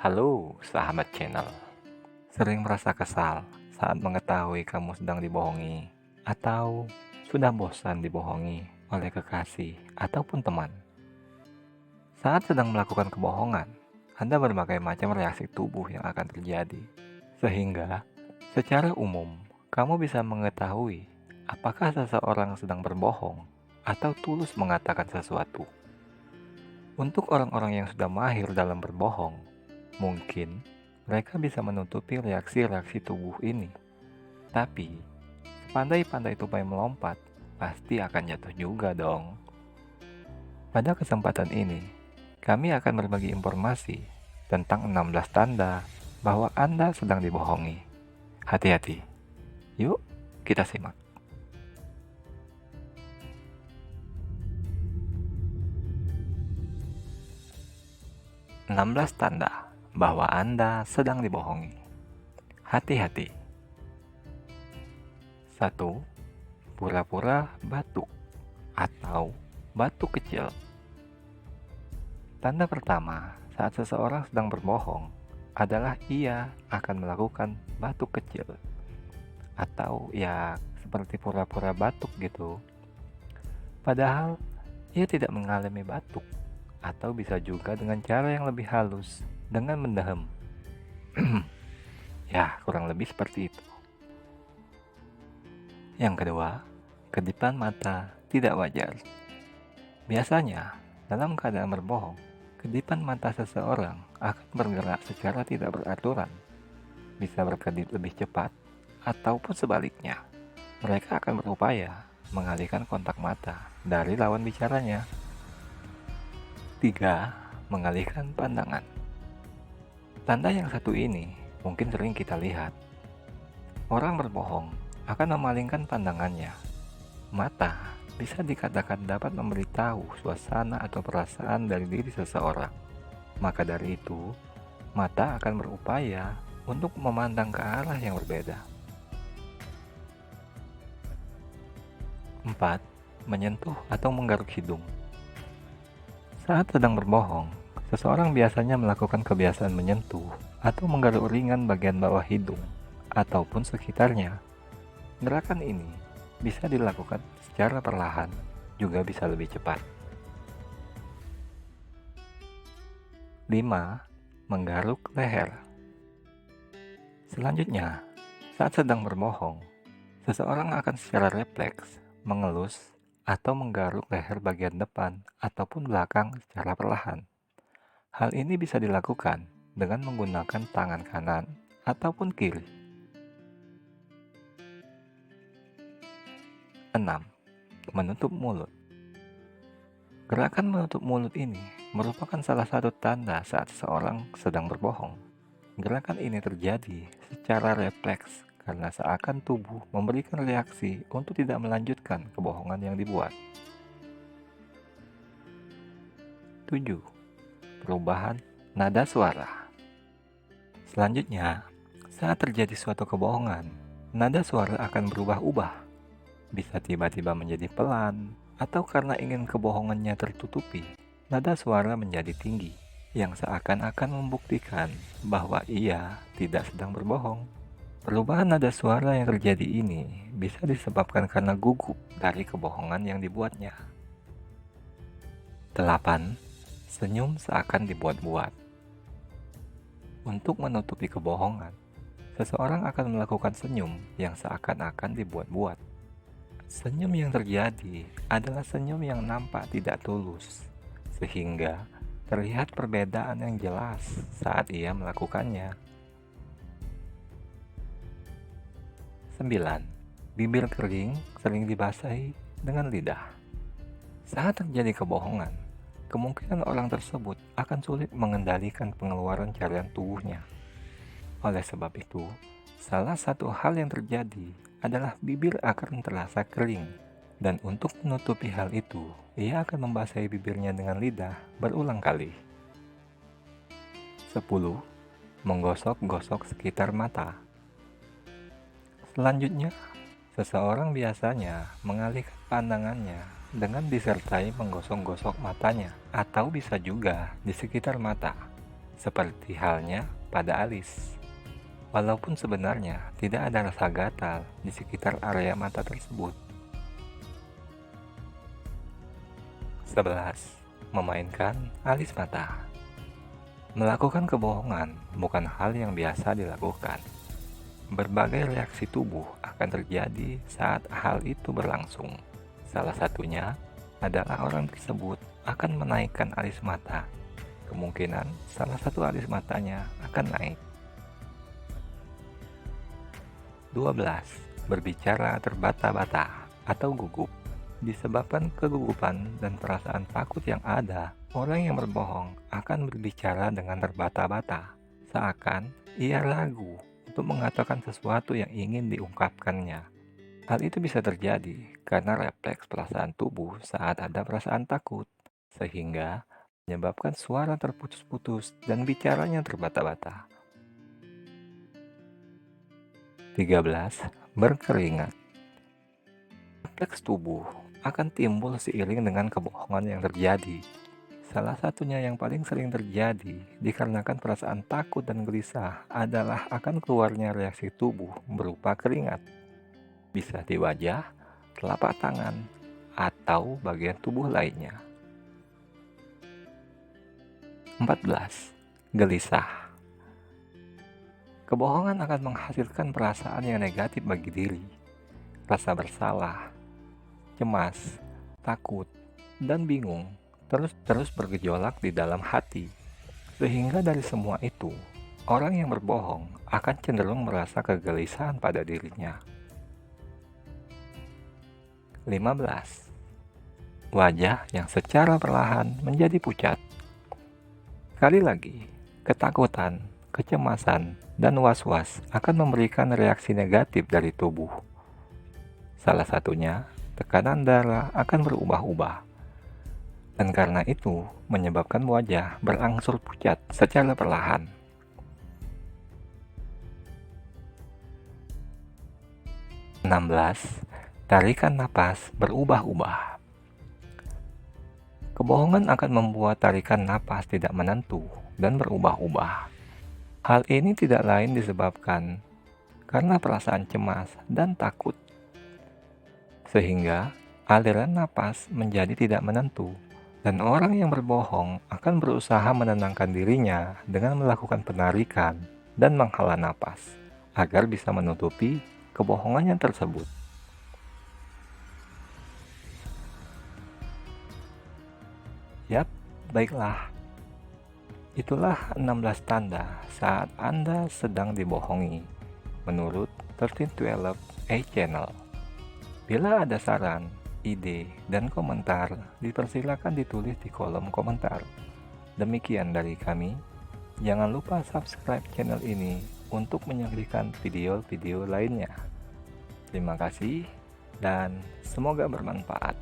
Halo, sahabat channel. Sering merasa kesal saat mengetahui kamu sedang dibohongi, atau sudah bosan dibohongi oleh kekasih ataupun teman. Saat sedang melakukan kebohongan, ada berbagai macam reaksi tubuh yang akan terjadi, sehingga secara umum kamu bisa mengetahui apakah seseorang sedang berbohong atau tulus mengatakan sesuatu. Untuk orang-orang yang sudah mahir dalam berbohong, mungkin mereka bisa menutupi reaksi-reaksi tubuh ini. Tapi, sepandai-pandai tupai melompat, pasti akan jatuh juga dong. Pada kesempatan ini, kami akan berbagi informasi tentang 16 tanda bahwa Anda sedang dibohongi. Hati-hati. Yuk, kita simak. 16 tanda bahwa Anda sedang dibohongi. Hati-hati. 1. Pura-pura batuk atau batuk kecil. Tanda pertama saat seseorang sedang berbohong adalah ia akan melakukan batuk kecil atau ya seperti pura-pura batuk gitu. Padahal ia tidak mengalami batuk, atau bisa juga dengan cara yang lebih halus dengan mendehem. Ya, kurang lebih seperti itu. Yang kedua, kedipan mata tidak wajar. Biasanya, dalam keadaan berbohong, kedipan mata seseorang akan bergerak secara tidak beraturan, bisa berkedip lebih cepat, ataupun sebaliknya. Mereka akan berupaya mengalihkan kontak mata dari lawan bicaranya. 3. Mengalihkan pandangan. Tanda yang satu ini mungkin sering kita lihat. Orang berbohong akan memalingkan pandangannya. Mata bisa dikatakan dapat memberitahu suasana atau perasaan dari diri seseorang. Maka dari itu, mata akan berupaya untuk memandang ke arah yang berbeda. 4. Menyentuh atau menggaruk hidung. Saat sedang berbohong, seseorang biasanya melakukan kebiasaan menyentuh atau menggaruk ringan bagian bawah hidung ataupun sekitarnya. Gerakan ini bisa dilakukan secara perlahan, juga bisa lebih cepat. 5. Menggaruk leher. Selanjutnya, saat sedang berbohong, seseorang akan secara refleks mengelus atau menggaruk leher bagian depan ataupun belakang secara perlahan. Hal ini bisa dilakukan dengan menggunakan tangan kanan ataupun kiri. 6. Menutup mulut. Gerakan menutup mulut ini merupakan salah satu tanda saat seseorang sedang berbohong. Gerakan ini terjadi secara refleks karena seakan tubuh memberikan reaksi untuk tidak melanjutkan kebohongan yang dibuat. 7. Perubahan nada suara. Selanjutnya, saat terjadi suatu kebohongan, nada suara akan berubah-ubah. Bisa tiba-tiba menjadi pelan, atau karena ingin kebohongannya tertutupi, nada suara menjadi tinggi, yang seakan-akan membuktikan bahwa ia tidak sedang berbohong. Perubahan nada suara yang terjadi ini bisa disebabkan karena gugup dari kebohongan yang dibuatnya. 8. Senyum seakan dibuat-buat. Untuk menutupi kebohongan, seseorang akan melakukan senyum yang seakan-akan dibuat-buat. Senyum yang terjadi adalah senyum yang nampak tidak tulus, sehingga terlihat perbedaan yang jelas saat ia melakukannya. 9. Bibir kering sering dibasahi dengan lidah. Saat terjadi kebohongan, kemungkinan orang tersebut akan sulit mengendalikan pengeluaran cairan tubuhnya. Oleh sebab itu, salah satu hal yang terjadi adalah bibir akan terasa kering, dan untuk menutupi hal itu, ia akan membasahi bibirnya dengan lidah berulang kali. 10. Menggosok-gosok sekitar mata. Selanjutnya, seseorang biasanya mengalihkan pandangannya dengan disertai menggosok-gosok matanya, atau bisa juga di sekitar mata, seperti halnya pada alis. Walaupun sebenarnya tidak ada rasa gatal di sekitar area mata tersebut. 11. Memainkan alis mata. Melakukan kebohongan bukan hal yang biasa dilakukan. Berbagai reaksi tubuh akan terjadi saat hal itu berlangsung. Salah satunya adalah orang tersebut akan menaikkan alis mata. Kemungkinan salah satu alis matanya akan naik. 12. Berbicara terbata-bata atau gugup. Disebabkan kegugupan dan perasaan takut yang ada, orang yang berbohong akan berbicara dengan terbata-bata, seakan ia ragu untuk mengatakan sesuatu yang ingin diungkapkannya. Hal itu bisa terjadi karena refleks perasaan tubuh saat ada perasaan takut, sehingga menyebabkan suara terputus-putus dan bicaranya terbata-bata. 13. Berkeringat. Refleks tubuh akan timbul seiring dengan kebohongan yang terjadi. Salah satunya yang paling sering terjadi dikarenakan perasaan takut dan gelisah adalah akan keluarnya reaksi tubuh berupa keringat. Bisa di wajah, telapak tangan, atau bagian tubuh lainnya. 14. Gelisah. Kebohongan akan menghasilkan perasaan yang negatif bagi diri. Rasa bersalah, cemas, takut, dan bingung terus bergejolak di dalam hati. Sehingga dari semua itu, orang yang berbohong akan cenderung merasa kegelisahan pada dirinya. 15. Wajah yang secara perlahan menjadi pucat. Sekali lagi, ketakutan, kecemasan, dan was-was akan memberikan reaksi negatif dari tubuh. Salah satunya, tekanan darah akan berubah-ubah. Dan karena itu, menyebabkan wajah berangsur pucat secara perlahan. 16. Tarikan napas berubah-ubah. Kebohongan akan membuat tarikan napas tidak menentu dan berubah-ubah. Hal ini tidak lain disebabkan karena perasaan cemas dan takut. Sehingga aliran napas menjadi tidak menentu, dan orang yang berbohong akan berusaha menenangkan dirinya dengan melakukan penarikan dan menghela napas, agar bisa menutupi kebohongannya tersebut. Yap, baiklah. Itulah 16 tanda saat Anda sedang dibohongi, menurut 1312 A Channel. Bila ada saran, ide, dan komentar, dipersilakan ditulis di kolom komentar. Demikian dari kami. Jangan lupa subscribe channel ini untuk menyaksikan video-video lainnya. Terima kasih dan semoga bermanfaat.